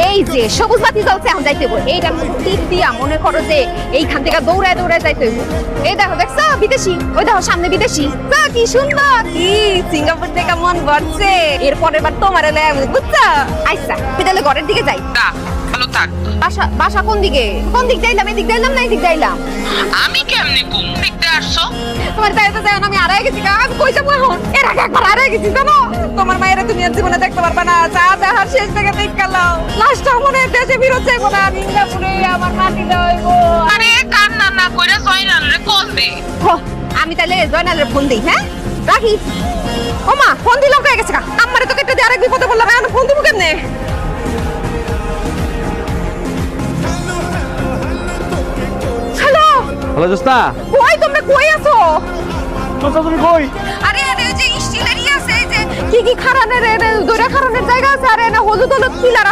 এই যে সবুজ বাতি জ্বলছে, এখন যাইতে হইব। এইটার মধ্যে তীর দিয়া মনে করো যে এইখান থেকে দৌড়ায় দৌড়ায় যাইতে হইব। এই দেখো, দেখছো বিদেশি? ওই দেখো সামনে বিদেশি। কি সুন্দর! কি সিঙ্গাপুর থেকে মন ভরছে। এরপর এবার তোমার বুঝছো? আচ্ছা বিদালে ঘরের দিকে যাই। ভালো থাক। বাসা কোন দিকে? কোন দিক যাইলাম? এই দিক যাইলাম না এই দিক যাইলাম? আমি কেমনে কোন দেখতে আসছো? তোমার তাইতে যাও না, আমি আড়াই গেছি। আমি কই যাবো এখন? এর আগে একবার আড়াই গেছি জানো? তোমার মায়েরা তুমি আর জীবনে দেখতে পারবা না। যা দেখার শেষ থেকে দেখালাম। লাস্টটা মনে হয় দেশে ফিরত যাইবো না, সিঙ্গাপুরে আমার মাটি লইব। আরে কান্না না কইরা জয়নাল রে কল দে। আমি তাহলে জয়নালের ফোন দিই। হ্যাঁ রাখি। ও মা, ফোন দিলাম হয়ে গেছে। আমারে তো কেটে দিয়ে আরেক বিপদে বললাম, এখন ফোন দিব কেমনে? হ্যালো হ্যালো দোস্তা, কই তোমরা? কই আছো? দোস্তা তুমি কই? আরে আরে ওই যে স্টিলের আছে, এই যে কি খারানের দৈরা খারানের জায়গা আছে। আরে না হলুদ হলুদ পিলার